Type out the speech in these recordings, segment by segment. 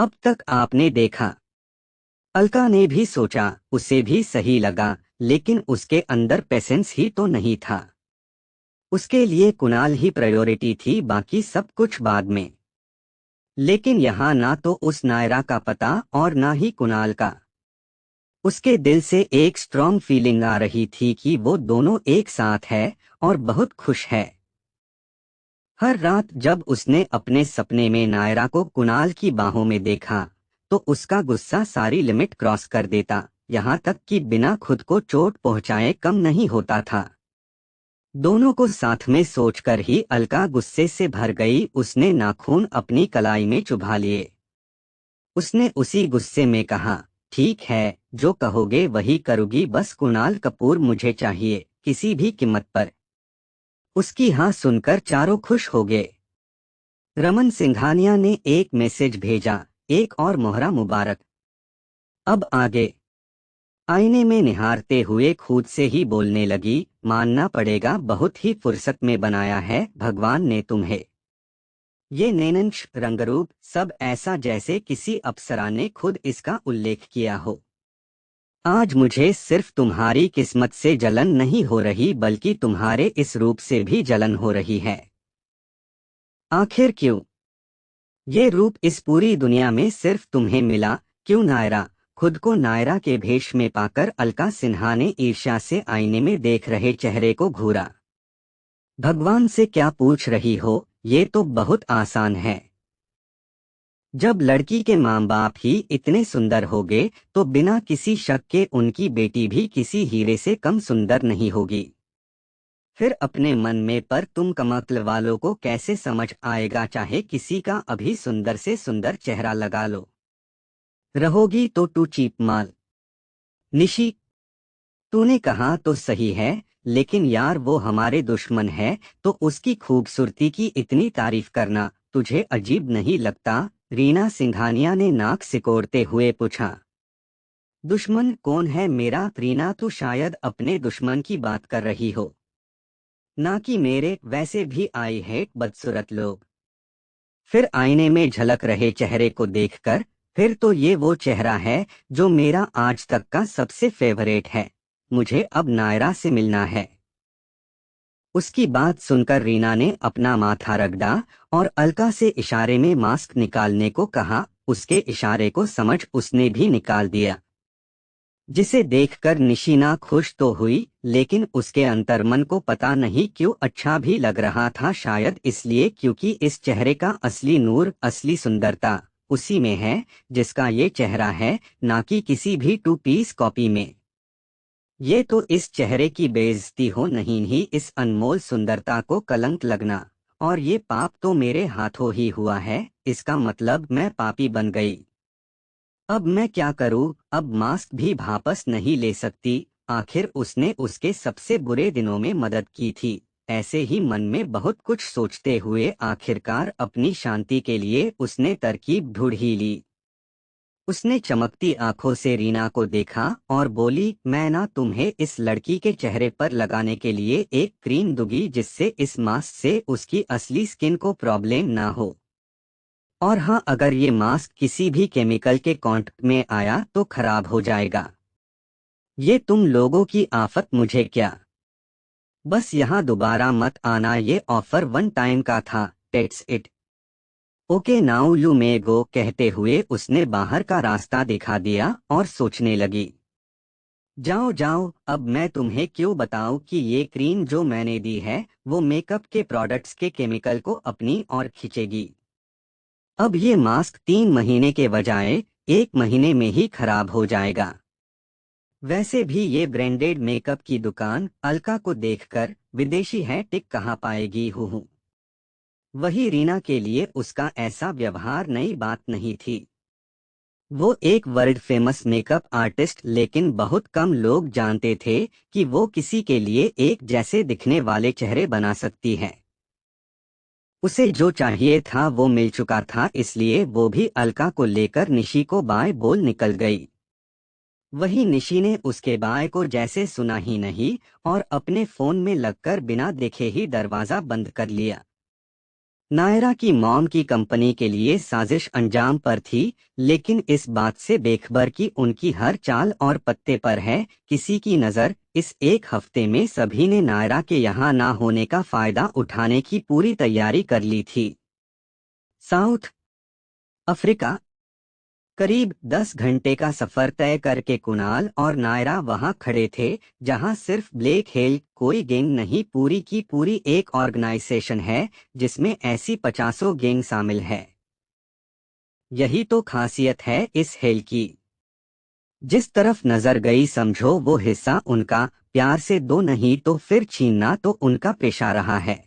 अब तक आपने देखा। अलका ने भी सोचा, उसे भी सही लगा, लेकिन उसके अंदर पेशेंस ही तो नहीं था। उसके लिए कुणाल ही प्रायोरिटी थी, बाकी सब कुछ बाद में। लेकिन यहाँ ना तो उस नायरा का पता और ना ही कुणाल का। उसके दिल से एक स्ट्रॉन्ग फीलिंग आ रही थी कि वो दोनों एक साथ है और बहुत खुश है। हर रात जब उसने अपने सपने में नायरा को कुणाल की बाहों में देखा, तो उसका गुस्सा सारी लिमिट क्रॉस कर देता, यहाँ तक कि बिना खुद को चोट पहुंचाए कम नहीं होता था। दोनों को साथ में सोचकर ही अलका गुस्से से भर गई। उसने नाखून अपनी कलाई में चुभा लिए। उसने उसी गुस्से में कहा, ठीक है, जो कहोगे वही करूंगी, बस कुणाल कपूर मुझे चाहिए, किसी भी कीमत पर। उसकी हाँ सुनकर चारों खुश हो गए। रमन सिंघानिया ने एक मैसेज भेजा, एक और मोहरा मुबारक। अब आगे। आईने में निहारते हुए खुद से ही बोलने लगी, मानना पड़ेगा बहुत ही फुर्सत में बनाया है भगवान ने तुम्हें। ये नैनंश रंगरूप सब ऐसा जैसे किसी अप्सरा ने खुद इसका उल्लेख किया हो। आज मुझे सिर्फ तुम्हारी किस्मत से जलन नहीं हो रही, बल्कि तुम्हारे इस रूप से भी जलन हो रही है। आखिर क्यों? ये रूप इस पूरी दुनिया में सिर्फ तुम्हें मिला, क्यों नायरा? खुद को नायरा के भेष में पाकर अलका सिन्हा ने ईर्ष्या से आईने में देख रहे चेहरे को घूरा। भगवान से क्या पूछ रही हो, ये तो बहुत आसान है। जब लड़की के माँ बाप ही इतने सुंदर होंगे, तो बिना किसी शक के उनकी बेटी भी किसी हीरे से कम सुंदर नहीं होगी। फिर अपने मन में पर तुम कमक्ल वालों को कैसे समझ आएगा, चाहे किसी का अभी सुंदर से सुंदर चेहरा लगा लो, रहोगी तो टू चीप माल। निशी, तूने कहा तो सही है, लेकिन यार वो हमारे दुश्मन है, तो उसकी खूबसूरती की इतनी तारीफ करना तुझे अजीब नहीं लगता? रीना सिंघानिया ने नाक सिकोड़ते हुए पूछा। दुश्मन कौन है मेरा? रीना, तू शायद अपने दुश्मन की बात कर रही हो, ना कि मेरे। वैसे भी आई हेट बदसूरत लोग। फिर आईने में झलक रहे चेहरे को देखकर, फिर तो ये वो चेहरा है जो मेरा आज तक का सबसे फेवरेट है। मुझे अब नायरा से मिलना है। उसकी बात सुनकर रीना ने अपना माथा रगड़ा और अलका से इशारे में मास्क निकालने को कहा। उसके इशारे को समझ उसने भी निकाल दिया, जिसे देखकर निशीना खुश तो हुई, लेकिन उसके अंतर्मन को पता नहीं क्यों अच्छा भी लग रहा था। शायद इसलिए क्योंकि इस चेहरे का असली नूर, असली सुंदरता उसी में है जिसका ये चेहरा है, ना कि किसी भी टू पीस कॉपी में। ये तो इस चेहरे की बेइज्जती हो नहीं ही इस अनमोल सुंदरता को कलंक लगना। और ये पाप तो मेरे हाथों ही हुआ है, इसका मतलब मैं पापी बन गई। अब मैं क्या करूं? अब मास्क भी वापस नहीं ले सकती। आखिर उसने उसके सबसे बुरे दिनों में मदद की थी। ऐसे ही मन में बहुत कुछ सोचते हुए आखिरकार अपनी शांति के लिए उसने तरकीब ढूंढ ही ली। उसने चमकती आंखों से रीना को देखा और बोली, मैं ना तुम्हें इस लड़की के चेहरे पर लगाने के लिए एक क्रीम दूंगी, जिससे इस मास्क से उसकी असली स्किन को प्रॉब्लम ना हो। और हाँ, अगर ये मास्क किसी भी केमिकल के कांटेक्ट में आया तो खराब हो जाएगा। ये तुम लोगों की आफत, मुझे क्या। बस यहाँ दोबारा मत आना, ये ऑफर वन टाइम का था। That's it. Okay now you may go. कहते हुए उसने बाहर का रास्ता दिखा दिया और सोचने लगी, जाओ जाओ, अब मैं तुम्हें क्यों बताऊं कि ये क्रीम जो मैंने दी है वो मेकअप के प्रोडक्ट्स के केमिकल को अपनी ओर खींचेगी। अब ये मास्क 3 महीने के बजाय 1 महीने में ही खराब हो जाएगा। वैसे भी ये ब्रांडेड मेकअप की दुकान अलका को देखकर विदेशी है टिक कहाँ पाएगी। हूँ वही रीना के लिए उसका ऐसा व्यवहार नई बात नहीं थी। वो एक वर्ल्ड फेमस मेकअप आर्टिस्ट, लेकिन बहुत कम लोग जानते थे कि वो किसी के लिए एक जैसे दिखने वाले चेहरे बना सकती है। उसे जो चाहिए था वो मिल चुका था, इसलिए वो भी अलका को लेकर निशी को बाय बोल निकल गई। वही निशी ने उसके बाय को जैसे सुना ही नहीं और अपने फोन में लगकर बिना देखे ही दरवाजा बंद कर लिया। नायरा की मॉम की कंपनी के लिए साजिश अंजाम पर थी, लेकिन इस बात से बेखबर कि उनकी हर चाल और पत्ते पर है किसी की नज़र। इस एक हफ्ते में सभी ने नायरा के यहाँ ना होने का फायदा उठाने की पूरी तैयारी कर ली थी। South Africa. करीब 10 घंटे का सफर तय करके कुणाल और नायरा वहां खड़े थे, जहां सिर्फ ब्लेक हेल कोई गैंग नहीं, पूरी की पूरी एक ऑर्गेनाइजेशन है जिसमें ऐसी 50 गैंग शामिल है। यही तो खासियत है इस हेल की। जिस तरफ नजर गई समझो वो हिस्सा उनका, प्यार से दो नहीं तो फिर छीनना तो उनका पेशा रहा है।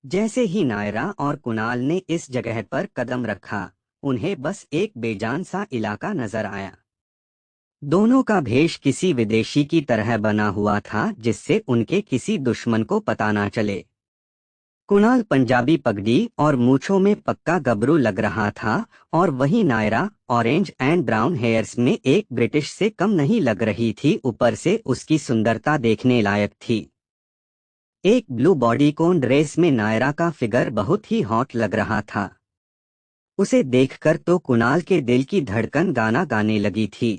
जैसे ही नायरा और कुणाल ने इस जगह पर कदम रखा, उन्हें बस एक बेजान सा इलाका नजर आया। दोनों का भेष किसी विदेशी की तरह बना हुआ था, जिससे उनके किसी दुश्मन को पता ना चले। कुणाल पंजाबी पगड़ी और मूंछों में पक्का गबरू लग रहा था, और वहीं Naira orange and brown hairs में एक ब्रिटिश से कम नहीं लग रही थी। ऊपर से उसकी सुंदरता देखने लायक थी। एक ब्लू बॉडीकॉन ड्रेस में नायरा का फिगर बहुत ही हॉट लग रहा था। उसे देखकर तो कुणाल के दिल की धड़कन गाना गाने लगी थी।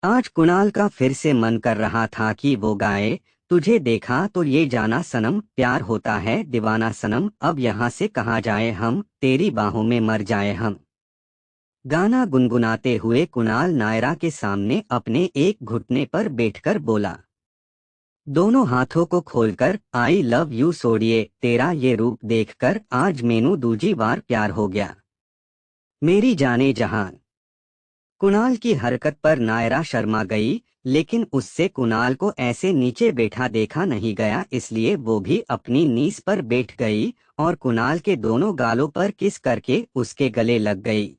आज कुणाल का फिर से मन कर रहा था कि वो गाए, तुझे देखा तो ये जाना सनम, प्यार होता है दीवाना सनम, अब यहाँ से कहाँ जाए हम, तेरी बाहों में मर जाए हम। गाना गुनगुनाते हुए कुणाल नायरा के सामने अपने एक घुटने पर बैठकर बोला, दोनों हाथों को खोलकर, आई लव यू सोडिए, तेरा ये रूप देखकर आज मैनू दूजी बार प्यार हो गया, मेरी जाने जहान। कुणाल की हरकत पर नायरा शर्मा गई, लेकिन उससे कुणाल को ऐसे नीचे बैठा देखा नहीं गया, इसलिए वो भी अपनी नीस पर बैठ गई और कुणाल के दोनों गालों पर किस करके उसके गले लग गई।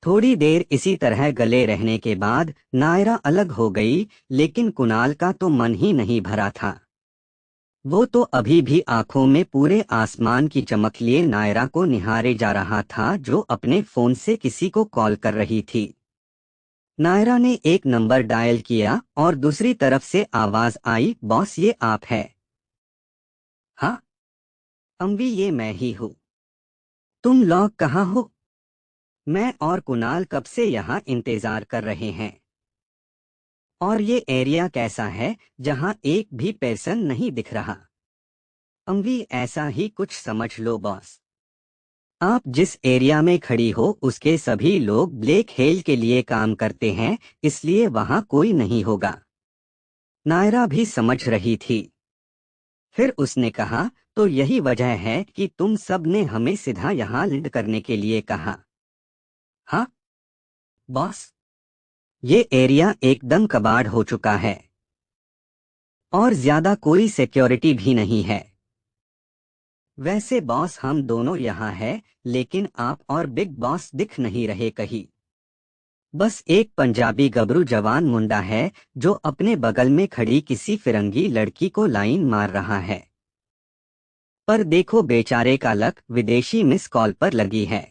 थोड़ी देर इसी तरह गले रहने के बाद नायरा अलग हो गई, लेकिन कुणाल का तो मन ही नहीं भरा था। वो तो अभी भी आंखों में पूरे आसमान की चमक लिए नायरा को निहारे जा रहा था, जो अपने फोन से किसी को कॉल कर रही थी। नायरा ने एक नंबर डायल किया और दूसरी तरफ से आवाज आई, बॉस ये आप है? हाँ अम्वी, ये मैं ही हूँ। तुम लोग कहाँ हो? मैं और कुणाल कब से यहाँ इंतजार कर रहे हैं। और ये एरिया कैसा है जहाँ एक भी पर्सन नहीं दिख रहा? अम्वी, ऐसा ही कुछ समझ लो बॉस। आप जिस एरिया में खड़ी हो उसके सभी लोग ब्लेक हेल के लिए काम करते हैं, इसलिए वहाँ कोई नहीं होगा। नायरा भी समझ रही थी। फिर उसने कहा, तो यही वजह है कि तुम सब ने हमें सीधा यहाँ लीड करने के लिए कहा? हाँ बॉस, ये एरिया एकदम कबाड़ हो चुका है और ज्यादा कोई सिक्योरिटी भी नहीं है। वैसे बॉस हम दोनों यहाँ हैं, लेकिन आप और बिग बॉस दिख नहीं रहे कहीं। बस एक पंजाबी गबरू जवान मुंडा है, जो अपने बगल में खड़ी किसी फिरंगी लड़की को लाइन मार रहा है। पर देखो बेचारे का लक विदेशी मिस कॉल पर लगी है।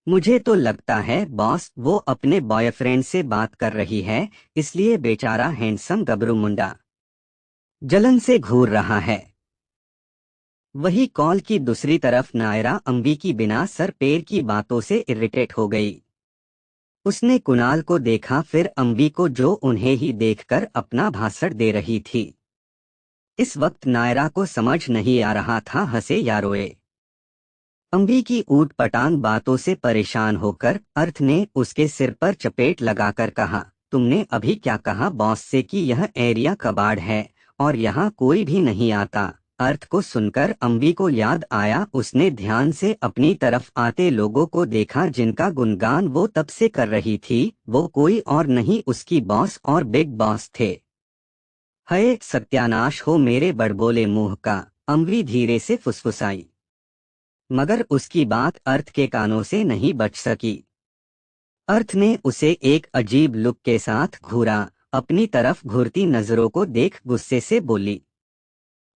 मुझे तो लगता है बॉस वो अपने बॉयफ्रेंड से बात कर रही है, इसलिए बेचारा हैंडसम गबरू मुंडा जलन से घूर रहा है। वही कॉल की दूसरी तरफ नायरा अम्बी की बिना सर पैर की बातों से इरिटेट हो गई। उसने कुणाल को देखा, फिर अम्बी को, जो उन्हें ही देखकर अपना भाषण दे रही थी। इस वक्त नायरा को समझ नहीं आ रहा था हंसे या रोए। अम्बी की ऊट पटांग बातों से परेशान होकर अर्थ ने उसके सिर पर चपेट लगाकर कहा, तुमने अभी क्या कहा बॉस से कि यह एरिया कबाड़ है और यहाँ कोई भी नहीं आता? अर्थ को सुनकर अम्बी को याद आया। उसने ध्यान से अपनी तरफ आते लोगों को देखा जिनका गुणगान वो तब से कर रही थी। वो कोई और नहीं, उसकी बॉस और बिग बॉस थे। हाय सत्यानाश हो मेरे बड़बोले मुंह का, अम्बी धीरे से फुसफुसाई, मगर उसकी बात अर्थ के कानों से नहीं बच सकी। अर्थ ने उसे एक अजीब लुक के साथ घूरा, अपनी तरफ घूरती नजरों को देख गुस्से से बोली,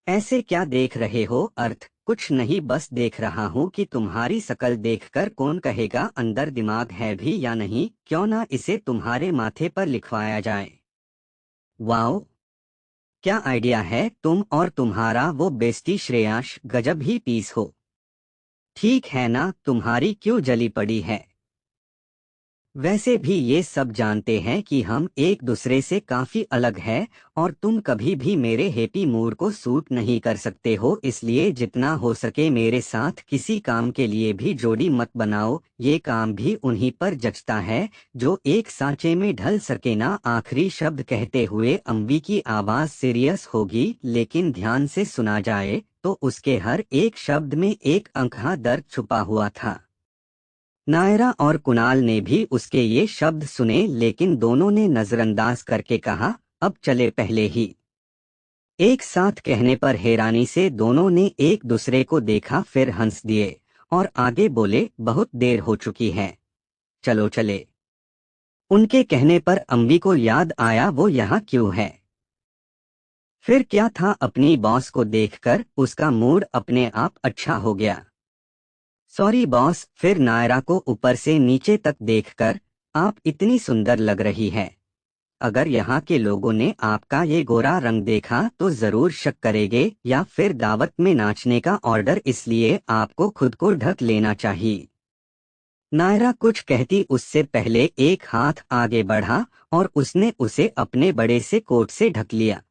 ऐसे क्या देख रहे हो अर्थ? कुछ नहीं, बस देख रहा हूँ कि तुम्हारी शकल देखकर कौन कहेगा अंदर दिमाग है भी या नहीं, क्यों ना इसे तुम्हारे माथे पर लिखवाया जाए। वाओ, क्या आइडिया है, तुम और तुम्हारा वो बेस्टी श्रेयांश गजब ही पीस हो। ठीक है ना, तुम्हारी क्यों जली पड़ी है। वैसे भी ये सब जानते हैं कि हम एक दूसरे से काफी अलग हैं और तुम कभी भी मेरे हैप्पी मूड को सूट नहीं कर सकते हो, इसलिए जितना हो सके मेरे साथ किसी काम के लिए भी जोड़ी मत बनाओ। ये काम भी उन्हीं पर जचता है जो एक सांचे में ढल सके ना। आखिरी शब्द कहते हुए अम्वी की आवाज सीरियस होगी, लेकिन ध्यान से सुना जाए तो उसके हर एक शब्द में एक अनकहा दर्द छुपा हुआ था। नायरा और कुणाल ने भी उसके ये शब्द सुने, लेकिन दोनों ने नजरअंदाज करके कहा, अब चले पहले ही। एक साथ कहने पर हैरानी से दोनों ने एक दूसरे को देखा, फिर हंस दिए और आगे बोले, बहुत देर हो चुकी है, चलो चले। उनके कहने पर अम्मी को याद आया वो यहाँ क्यों है। फिर क्या था, अपनी बॉस को देखकर उसका मूड अपने आप अच्छा हो गया। Sorry boss. फिर नायरा को ऊपर से नीचे तक देखकर, आप इतनी सुंदर लग रही है। अगर यहाँ के लोगों ने आपका ये गोरा रंग देखा तो जरूर शक करेंगे, या फिर दावत में नाचने का ऑर्डर, इसलिए आपको खुद को ढक लेना चाहिए। नायरा कुछ कहती उससे पहले एक हाथ आगे बढ़ा और उसने उसे अपने बड़े से कोट से ढक लिया।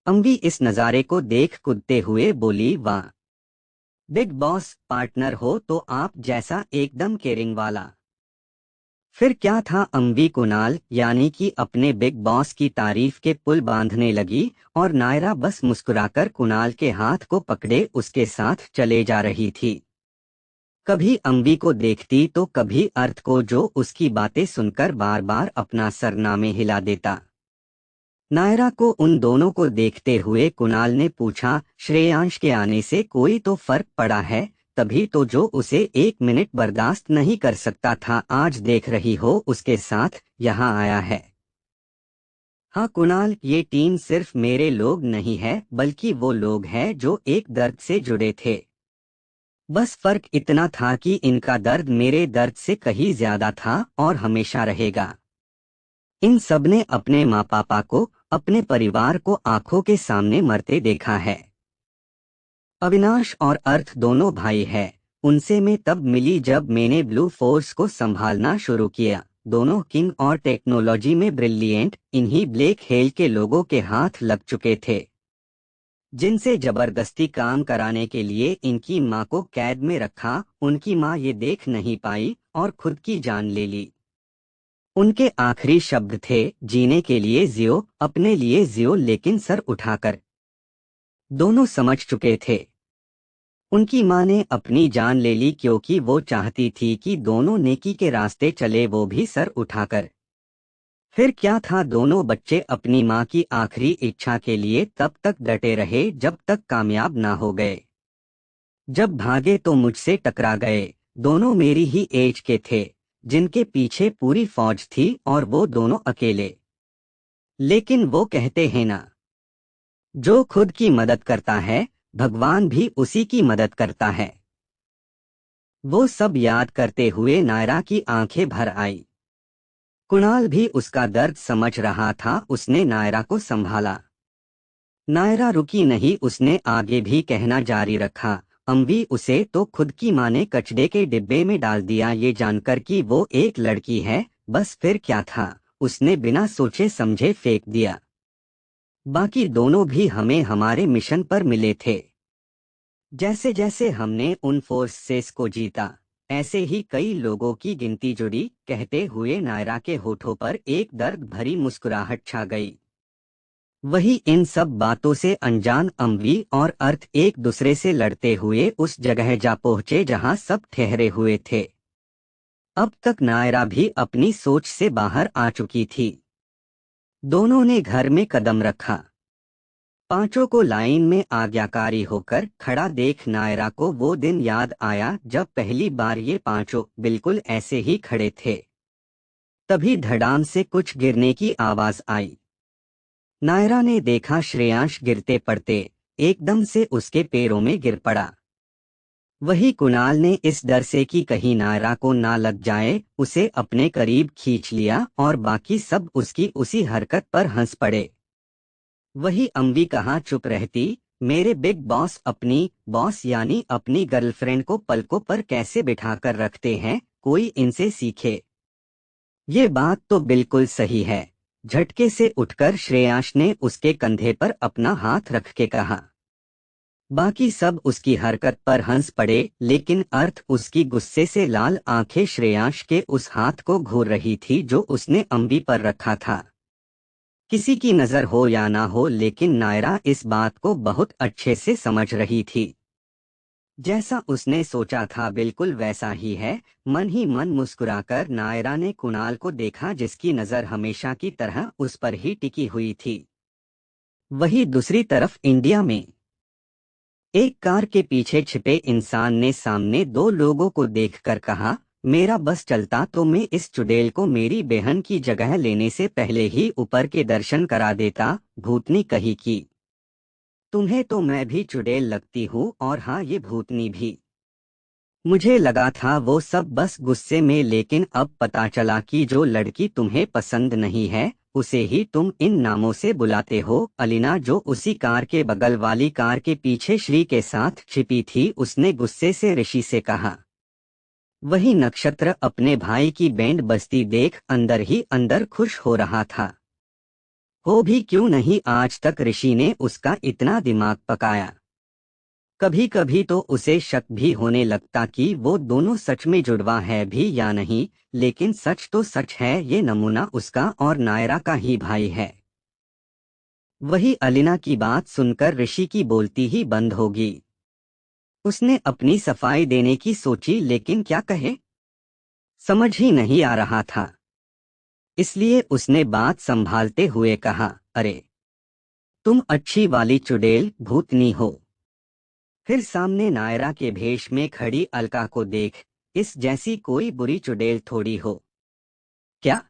अम्वी इस नज़ारे को देख कूदते हुए बोली, वाह बिग बॉस, पार्टनर हो तो आप जैसा, एकदम केयरिंग वाला। फिर क्या था, अम्वी कुणाल यानी कि अपने बिग बॉस की तारीफ के पुल बांधने लगी और नायरा बस मुस्कुराकर कुणाल के हाथ को पकड़े उसके साथ चले जा रही थी। कभी अम्वी को देखती तो कभी अर्थ को, जो उसकी बातें सुनकर बार बार अपना सरनामे हिला देता। नायरा को उन दोनों को देखते हुए कुणाल ने पूछा, श्रेयांश के आने से कोई तो फर्क पड़ा है, तभी तो जो उसे एक मिनट बर्दाश्त नहीं कर सकता था, आज देख रही हो उसके साथ यहाँ आया है। हाँ कुणाल, ये टीम सिर्फ मेरे लोग नहीं है, बल्कि वो लोग हैं जो एक दर्द से जुड़े थे। बस फर्क इतना था कि इनका दर्द मेरे दर्द से कहीं ज्यादा था और हमेशा रहेगा। इन सब ने अपने माँ पापा को, अपने परिवार को आंखों के सामने मरते देखा है। अविनाश और अर्थ दोनों भाई हैं। उनसे मैं तब मिली जब मैंने ब्लू फोर्स को संभालना शुरू किया। दोनों किंग और टेक्नोलॉजी में ब्रिलियंट, इन्हीं ब्लैक हेल के लोगों के हाथ लग चुके थे, जिनसे जबरदस्ती काम कराने के लिए इनकी माँ को कैद में रखा। उनकी माँ ये देख नहीं पाई और खुद की जान ले ली। उनके आखिरी शब्द थे, जीने के लिए जियो, अपने लिए जियो, लेकिन सर उठाकर। दोनों समझ चुके थे, उनकी मां ने अपनी जान ले ली क्योंकि वो चाहती थी कि दोनों नेकी के रास्ते चले, वो भी सर उठाकर। फिर क्या था, दोनों बच्चे अपनी मां की आखिरी इच्छा के लिए तब तक डटे रहे जब तक कामयाब ना हो गए। जब भागे तो मुझसे टकरा गए। दोनों मेरी ही एज के थे, जिनके पीछे पूरी फौज थी और वो दोनों अकेले। लेकिन वो कहते हैं ना, जो खुद की मदद करता है भगवान भी उसी की मदद करता है। वो सब याद करते हुए नायरा की आंखें भर आई। कुणाल भी उसका दर्द समझ रहा था, उसने नायरा को संभाला। नायरा रुकी नहीं, उसने आगे भी कहना जारी रखा, अम्वी, उसे तो खुद की माँ ने कचड़े के डिब्बे में डाल दिया, ये जानकर कि वो एक लड़की है। बस फिर क्या था, उसने बिना सोचे समझे फेंक दिया। बाकी दोनों भी हमें हमारे मिशन पर मिले थे। जैसे जैसे हमने उन फोर्सेस को जीता, ऐसे ही कई लोगों की गिनती जुड़ी। कहते हुए नायरा के होठों पर एक दर्द भरी मुस्कुराहट छा गई। वही इन सब बातों से अनजान अम्वी और अर्थ एक दूसरे से लड़ते हुए उस जगह जा पहुंचे जहां सब ठहरे हुए थे। अब तक नायरा भी अपनी सोच से बाहर आ चुकी थी। दोनों ने घर में कदम रखा। पांचों को लाइन में आज्ञाकारी होकर खड़ा देख नायरा को वो दिन याद आया जब पहली बार ये पांचों बिल्कुल ऐसे ही खड़े थे। तभी धड़ाम से कुछ गिरने की आवाज आई। नायरा ने देखा श्रेयांश गिरते पड़ते एकदम से उसके पैरों में गिर पड़ा। वही कुणाल ने इस डर से कि कहीं नायरा को ना लग जाए, उसे अपने करीब खींच लिया और बाकी सब उसकी उसी हरकत पर हंस पड़े। वही अम्बी कहाँ चुप रहती। मेरे बिग बॉस अपनी बॉस यानी अपनी गर्लफ्रेंड को पलकों पर कैसे बिठाकर रखते हैं, कोई इनसे सीखे। ये बात तो बिल्कुल सही है। झटके से उठकर श्रेयांश ने उसके कंधे पर अपना हाथ रख के कहा। बाकी सब उसकी हरकत पर हंस पड़े, लेकिन अर्थ उसकी गुस्से से लाल आंखें श्रेयांश के उस हाथ को घूर रही थी जो उसने अम्बी पर रखा था। किसी की नजर हो या ना हो, लेकिन नायरा इस बात को बहुत अच्छे से समझ रही थी। जैसा उसने सोचा था बिल्कुल वैसा ही है। मन ही मन मुस्कुराकर नायरा ने कुणाल को देखा, जिसकी नजर हमेशा की तरह उस पर ही टिकी हुई थी। वहीं दूसरी तरफ इंडिया में एक कार के पीछे छिपे इंसान ने सामने दो लोगों को देखकर कहा, मेरा बस चलता तो मैं इस चुड़ैल को मेरी बहन की जगह लेने से पहले ही ऊपर के दर्शन करा देता। भूतनी कही कि तुम्हें तो मैं भी चुड़ैल लगती हूँ, और हाँ ये भूतनी भी। मुझे लगा था वो सब बस गुस्से में, लेकिन अब पता चला कि जो लड़की तुम्हें पसंद नहीं है उसे ही तुम इन नामों से बुलाते हो। अलीना, जो उसी कार के बगल वाली कार के पीछे श्री के साथ छिपी थी, उसने गुस्से से ऋषि से कहा। वही नक्षत्र अपने भाई की बैंड बजती देख अंदर ही अंदर खुश हो रहा था। हो भी क्यों नहीं, आज तक ऋषि ने उसका इतना दिमाग पकाया। कभी कभी तो उसे शक भी होने लगता कि वो दोनों सच में जुड़वा है भी या नहीं, लेकिन सच तो सच है, ये नमूना उसका और नायरा का ही भाई है। वही अलीना की बात सुनकर ऋषि की बोलती ही बंद होगी। उसने अपनी सफाई देने की सोची, लेकिन क्या कहे समझ ही नहीं आ रहा था। इसलिए उसने बात संभालते हुए कहा, अरे तुम अच्छी वाली चुड़ैल भूतनी हो। फिर सामने नायरा के भेष में खड़ी अलका को देख, इस जैसी कोई बुरी चुड़ैल थोड़ी हो क्या।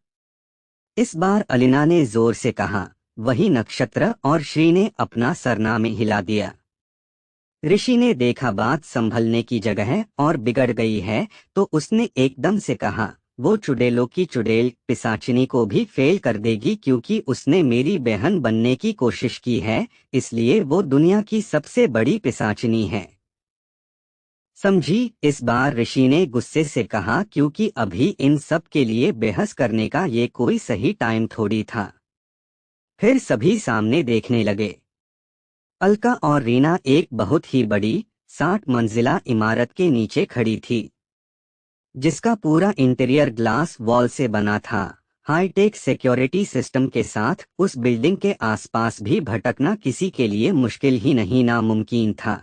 इस बार अलीना ने जोर से कहा। वही नक्षत्र और श्री ने अपना सरनामे हिला दिया। ऋषि ने देखा बात संभलने की जगह और बिगड़ गई है, तो उसने एकदम से कहा, वो चुड़ैलों की चुड़ैल पिशाचिनी को भी फेल कर देगी, क्योंकि उसने मेरी बहन बनने की कोशिश की है, इसलिए वो दुनिया की सबसे बड़ी पिशाचिनी है। समझी। इस बार ऋषि ने गुस्से से कहा, क्योंकि अभी इन सब के लिए बहस करने का ये कोई सही टाइम थोड़ी था। फिर सभी सामने देखने लगे। अलका और रीना एक बहुत ही बड़ी 60 मंजिला इमारत के नीचे खड़ी थी, जिसका पूरा इंटीरियर ग्लास वॉल से बना था। हाईटेक सिक्योरिटी सिस्टम के साथ उस बिल्डिंग के आसपास भी भटकना किसी के लिए मुश्किल ही नहीं, नामुमकिन था।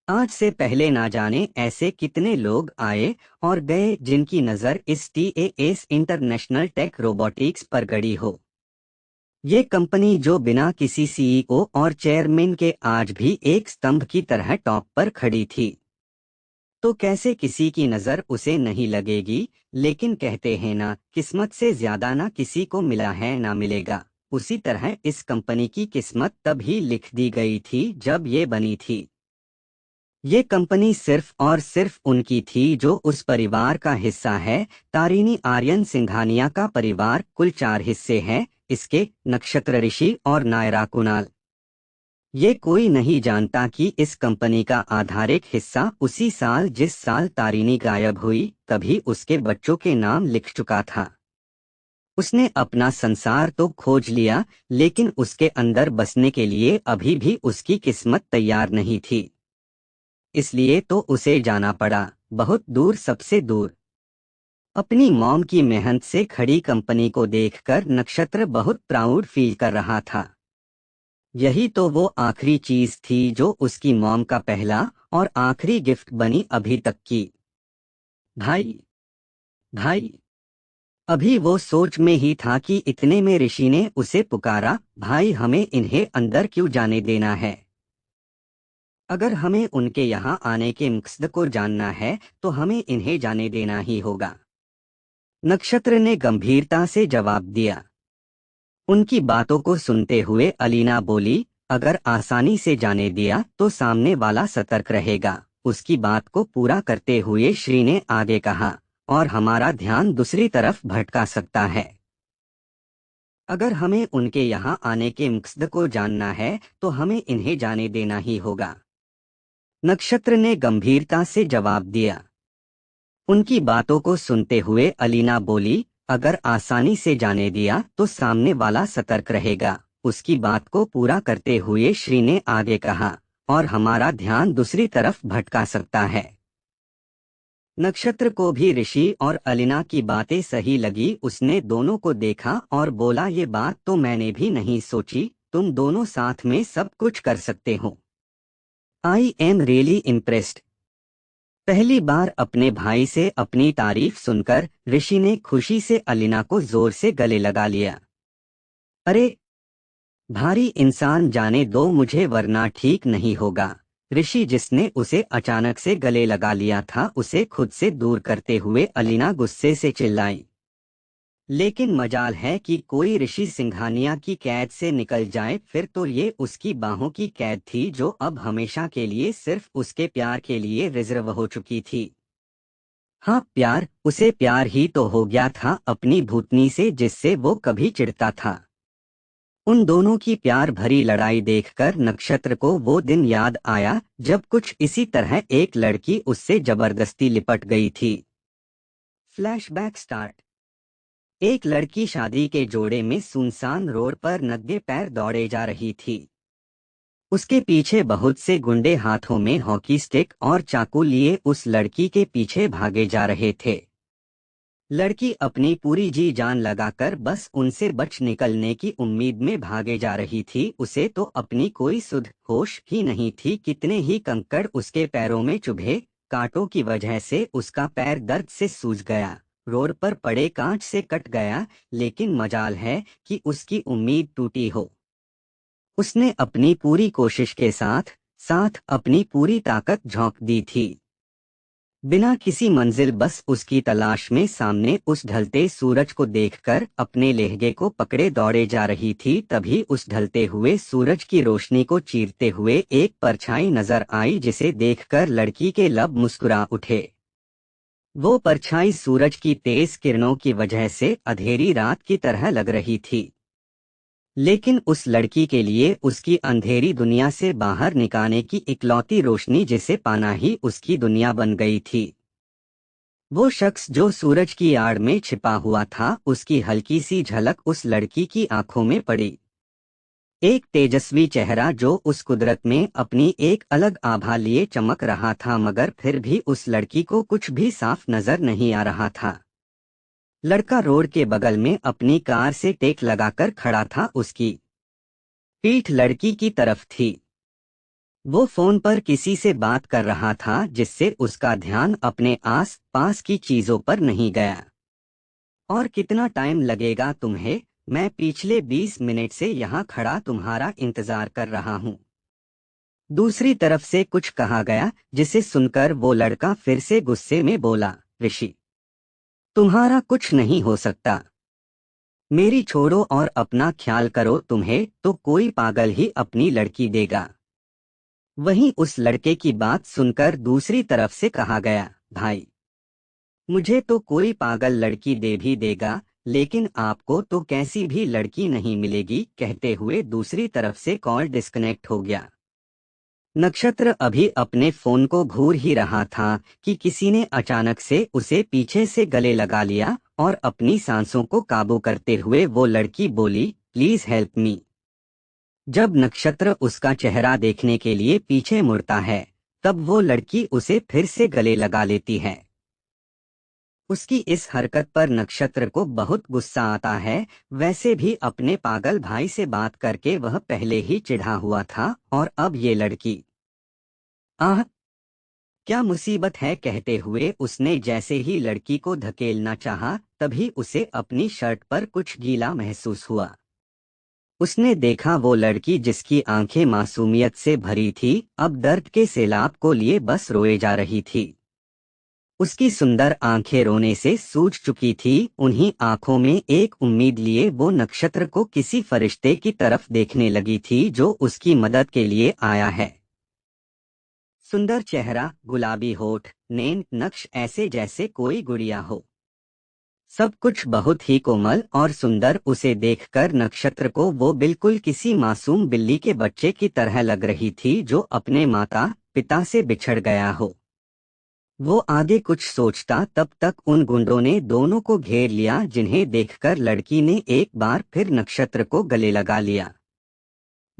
आज से पहले ना जाने ऐसे कितने लोग आए और गए जिनकी नज़र इस TAS इंटरनेशनल टेक रोबोटिक्स पर गड़ी हो। ये कंपनी जो बिना किसी CEO और चेयरमैन के आज भी एक स्तंभ की तरह टॉप पर खड़ी थी, तो कैसे किसी की नज़र उसे नहीं लगेगी। लेकिन कहते हैं ना, किस्मत से ज्यादा ना किसी को मिला है ना मिलेगा। उसी तरह इस कंपनी की किस्मत तभी लिख दी गई थी जब ये बनी थी। ये कंपनी सिर्फ और सिर्फ उनकी थी जो उस परिवार का हिस्सा है। तारिणी आर्यन सिंघानिया का परिवार कुल 4 हिस्से हैं, इसके नक्षत्र ऋषि और नायरा कुणाल। ये कोई नहीं जानता कि इस कंपनी का आधारिक हिस्सा उसी साल जिस साल तारिणी गायब हुई, तभी उसके बच्चों के नाम लिख चुका था। उसने अपना संसार तो खोज लिया, लेकिन उसके अंदर बसने के लिए अभी भी उसकी किस्मत तैयार नहीं थी। इसलिए तो उसे जाना पड़ा, बहुत दूर, सबसे दूर। अपनी मॉम की मेहनत से खड़ी कंपनी को देखकर नक्षत्र बहुत प्राउड फील कर रहा था। यही तो वो आखिरी चीज थी जो उसकी मॉम का पहला और आखिरी गिफ्ट बनी अभी तक की। भाई, भाई। अभी वो सोच में ही था कि इतने में ऋषि ने उसे पुकारा, भाई हमें इन्हें अंदर क्यों जाने देना है। अगर हमें उनके यहाँ आने के मकसद को जानना है तो हमें इन्हें जाने देना ही होगा। नक्षत्र ने गंभीरता से जवाब दिया। उनकी बातों को सुनते हुए अलीना बोली, अगर आसानी से जाने दिया तो सामने वाला सतर्क रहेगा। उसकी बात को पूरा करते हुए श्री ने आगे कहा, और हमारा ध्यान दूसरी तरफ भटका सकता है। अगर हमें उनके यहाँ आने के मकसद को जानना है तो हमें इन्हें जाने देना ही होगा। नक्षत्र ने गंभीरता से जवाब दिया। उनकी बातों को सुनते हुए अलीना बोली, अगर आसानी से जाने दिया तो सामने वाला सतर्क रहेगा। उसकी बात को पूरा करते हुए श्री ने आगे कहा, और हमारा ध्यान दूसरी तरफ भटका सकता है। नक्षत्र को भी ऋषि और अलीना की बातें सही लगी। उसने दोनों को देखा और बोला, ये बात तो मैंने भी नहीं सोची, तुम दोनों साथ में सब कुछ कर सकते हो। I am really impressed. पहली बार अपने भाई से अपनी तारीफ सुनकर ऋषि ने खुशी से अलीना को जोर से गले लगा लिया। अरे भारी इंसान, जाने दो मुझे वरना ठीक नहीं होगा। ऋषि, जिसने उसे अचानक से गले लगा लिया था, उसे खुद से दूर करते हुए अलीना गुस्से से चिल्लाई। लेकिन मजाल है कि कोई ऋषि सिंघानिया की कैद से निकल जाए, फिर तो ये उसकी बाहों की कैद थी जो अब हमेशा के लिए सिर्फ उसके प्यार के लिए रिजर्व हो चुकी थी। हाँ प्यार, उसे प्यार ही तो हो गया था अपनी भूतनी से जिससे वो कभी चिढ़ता था। उन दोनों की प्यार भरी लड़ाई देखकर नक्षत्र को वो दिन याद आया जब कुछ इसी तरह एक लड़की उससे जबरदस्ती लिपट गई थी। Flashback start. एक लड़की शादी के जोड़े में सुनसान रोड पर नंगे पैर दौड़े जा रही थी। उसके पीछे बहुत से गुंडे हाथों में हॉकी स्टिक और चाकू लिए उस लड़की के पीछे भागे जा रहे थे। लड़की अपनी पूरी जी जान लगाकर बस उनसे बच निकलने की उम्मीद में भागे जा रही थी। उसे तो अपनी कोई सुध होश ही नहीं थी। कितने ही कंकड़ उसके पैरों में चुभे, कांटों की वजह से उसका पैर दर्द से सूज गया, रोड पर पड़े कांच से कट गया, लेकिन मजाल है कि उसकी उम्मीद टूटी हो। उसने अपनी पूरी कोशिश के साथ साथ अपनी पूरी ताकत झोंक दी थी। बिना किसी मंजिल, बस उसकी तलाश में सामने उस ढलते सूरज को देखकर अपने लहजे को पकड़े दौड़े जा रही थी। तभी उस ढलते हुए सूरज की रोशनी को चीरते हुए एक परछाई नजर आई जिसे देखकर लड़की के लब मुस्कुरा उठे। वो परछाई सूरज की तेज किरणों की वजह से अंधेरी रात की तरह लग रही थी, लेकिन उस लड़की के लिए उसकी अंधेरी दुनिया से बाहर निकालने की इकलौती रोशनी जिसे पाना ही उसकी दुनिया बन गई थी। वो शख्स जो सूरज की आड़ में छिपा हुआ था, उसकी हल्की सी झलक उस लड़की की आंखों में पड़ी। एक तेजस्वी चेहरा जो उस कुदरत में अपनी एक अलग आभा लिए चमक रहा था, मगर फिर भी उस लड़की को कुछ भी साफ नजर नहीं आ रहा था। लड़का रोड के बगल में अपनी कार से टेक लगाकर खड़ा था। उसकी पीठ लड़की की तरफ थी। वो फोन पर किसी से बात कर रहा था जिससे उसका ध्यान अपने आस पास की चीजों पर नहीं गया। और कितना टाइम लगेगा तुम्हें? मैं पिछले 20 मिनट से यहाँ खड़ा तुम्हारा इंतजार कर रहा हूँ। दूसरी तरफ से कुछ कहा गया जिसे सुनकर वो लड़का फिर से गुस्से में बोला, ऋषि, तुम्हारा कुछ नहीं हो सकता। मेरी छोड़ो और अपना ख्याल करो, तुम्हें तो कोई पागल ही अपनी लड़की देगा। वहीं उस लड़के की बात सुनकर दूसरी तरफ से कहा गया, भाई, मुझे तो कोई पागल लड़की दे भी देगा, लेकिन आपको तो कैसी भी लड़की नहीं मिलेगी। कहते हुए दूसरी तरफ से कॉल डिस्कनेक्ट हो गया। नक्षत्र अभी अपने फोन को घूर ही रहा था कि किसी ने अचानक से उसे पीछे से गले लगा लिया और अपनी सांसों को काबू करते हुए वो लड़की बोली, प्लीज हेल्प मी। जब नक्षत्र उसका चेहरा देखने के लिए पीछे मुड़ता है, तब वो लड़की उसे फिर से गले लगा लेती है। उसकी इस हरकत पर नक्षत्र को बहुत गुस्सा आता है। वैसे भी अपने पागल भाई से बात करके वह पहले ही चिढ़ा हुआ था, और अब ये लड़की, आह क्या मुसीबत है। कहते हुए उसने जैसे ही लड़की को धकेलना चाहा, तभी उसे अपनी शर्ट पर कुछ गीला महसूस हुआ। उसने देखा वो लड़की जिसकी आंखें मासूमियत से भरी थी, अब दर्द के सैलाब को लिए बस रोए जा रही थी। उसकी सुंदर आंखें रोने से सूज चुकी थी। उन्हीं आंखों में एक उम्मीद लिए वो नक्षत्र को किसी फरिश्ते की तरफ देखने लगी थी जो उसकी मदद के लिए आया है। सुंदर चेहरा, गुलाबी होठ, नैन नक्श ऐसे जैसे कोई गुड़िया हो। सब कुछ बहुत ही कोमल और सुंदर। उसे देखकर नक्षत्र को वो बिल्कुल किसी मासूम बिल्ली के बच्चे की तरह लग रही थी जो अपने माता पिता से बिछड़ गया हो। वो आगे कुछ सोचता तब तक उन गुंडों ने दोनों को घेर लिया, जिन्हें देखकर लड़की ने एक बार फिर नक्षत्र को गले लगा लिया।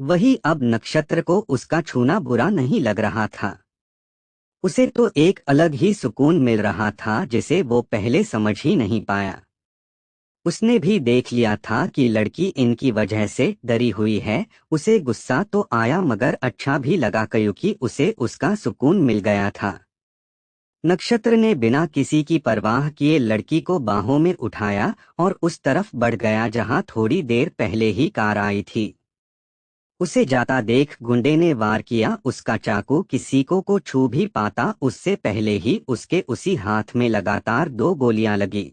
वही अब नक्षत्र को उसका छूना बुरा नहीं लग रहा था। उसे तो एक अलग ही सुकून मिल रहा था जिसे वो पहले समझ ही नहीं पाया। उसने भी देख लिया था कि लड़की इनकी वजह से डरी हुई है। उसे गुस्सा तो आया मगर अच्छा भी लगा क्योंकि उसे उसका सुकून मिल गया था। नक्षत्र ने बिना किसी की परवाह किए लड़की को बाहों में उठाया और उस तरफ बढ़ गया जहां थोड़ी देर पहले ही कार आई थी। उसे जाता देख गुंडे ने वार किया। उसका चाकू किसी को छू भी पाता उससे पहले ही उसके उसी हाथ में लगातार 2 गोलियां लगी।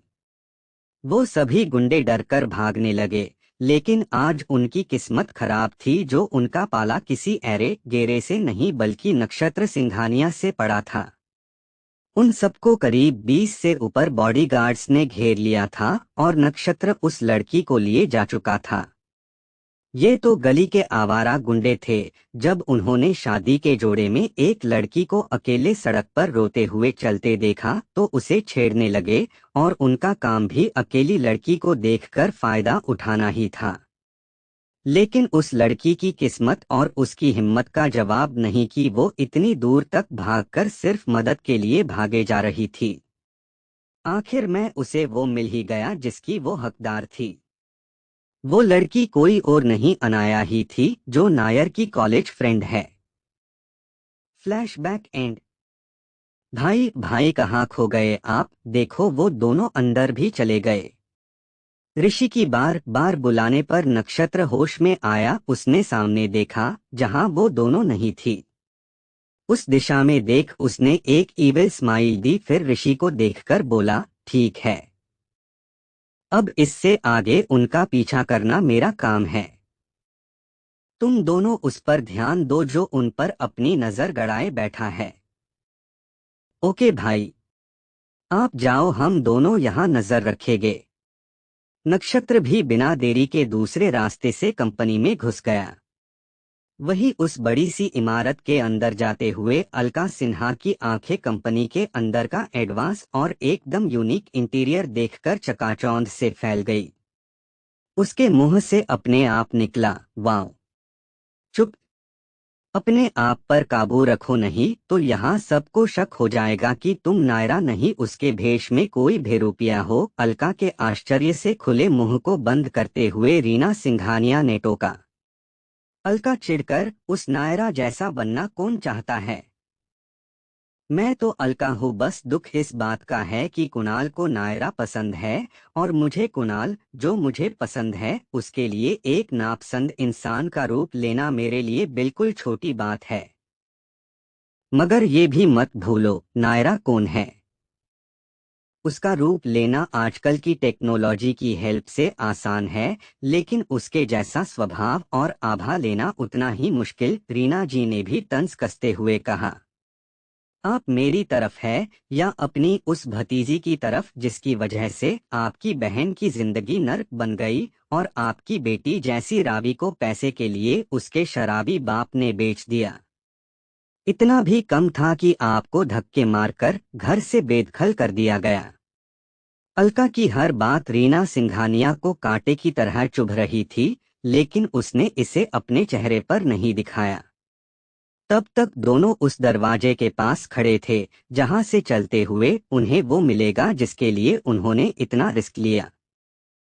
वो सभी गुंडे डरकर भागने लगे, लेकिन आज उनकी किस्मत खराब थी जो उनका पाला किसी ऐरे गेरे से नहीं बल्कि नक्षत्र सिंघानिया से पड़ा था। उन सबको करीब 20 से ऊपर बॉडीगार्ड्स ने घेर लिया था और नक्षत्र उस लड़की को लिए जा चुका था। ये तो गली के आवारा गुंडे थे। जब उन्होंने शादी के जोड़े में एक लड़की को अकेले सड़क पर रोते हुए चलते देखा तो उसे छेड़ने लगे और उनका काम भी अकेली लड़की को देखकर फायदा उठाना ही था। लेकिन उस लड़की की किस्मत और उसकी हिम्मत का जवाब नहीं कि वो इतनी दूर तक भागकर सिर्फ मदद के लिए भागे जा रही थी। आखिर में उसे वो मिल ही गया जिसकी वो हकदार थी। वो लड़की कोई और नहीं अनाया ही थी जो नायर की कॉलेज फ्रेंड है। Flashback and. भाई भाई कहाँ खो गए आप? देखो वो दोनों अंदर भी चले गए। ऋषि की बार बार बुलाने पर नक्षत्र होश में आया। उसने सामने देखा जहां वो दोनों नहीं थी। उस दिशा में देख उसने एक ईविल स्माइल दी, फिर ऋषि को देखकर बोला, ठीक है, अब इससे आगे उनका पीछा करना मेरा काम है। तुम दोनों उस पर ध्यान दो जो उन पर अपनी नजर गड़ाए बैठा है। ओके भाई, आप जाओ, हम दोनों यहाँ नजर रखेंगे। नक्षत्र भी बिना देरी के दूसरे रास्ते से कंपनी में घुस गया। वही उस बड़ी सी इमारत के अंदर जाते हुए अलका सिन्हा की आंखें कंपनी के अंदर का एडवांस और एकदम यूनिक इंटीरियर देखकर चकाचौंध से फैल गई। उसके मुंह से अपने आप निकला, वाह। चुप, अपने आप पर काबू रखो नहीं तो यहाँ सबको शक हो जाएगा कि तुम नायरा नहीं उसके भेष में कोई भेरूपिया हो। अलका के आश्चर्य से खुले मुंह को बंद करते हुए रीना सिंघानिया ने टोका। अलका चिढ़कर, उस नायरा जैसा बनना कौन चाहता है? मैं तो अलका हूँ, बस दुख इस बात का है कि कुणाल को नायरा पसंद है और मुझे कुणाल जो मुझे पसंद है उसके लिए एक नापसंद इंसान का रूप लेना मेरे लिए बिल्कुल छोटी बात है। मगर ये भी मत भूलो, नायरा कौन है? उसका रूप लेना आजकल की टेक्नोलॉजी की हेल्प से आसान है, लेकिन उसके जैसा स्वभाव और आभा लेना उतना ही मुश्किल। रीना जी ने भी तंज कसते हुए कहा। आप मेरी तरफ है या अपनी उस भतीजी की तरफ जिसकी वजह से आपकी बहन की जिंदगी नर्क बन गई और आपकी बेटी जैसी रावी को पैसे के लिए उसके शराबी बाप ने बेच दिया? इतना भी कम था कि आपको धक्के मारकर घर से बेदखल कर दिया गया। अलका की हर बात रीना सिंघानिया को कांटे की तरह चुभ रही थी, लेकिन उसने इसे अपने चेहरे पर नहीं दिखाया। तब तक दोनों उस दरवाजे के पास खड़े थे जहां से चलते हुए उन्हें वो मिलेगा जिसके लिए उन्होंने इतना रिस्क लिया।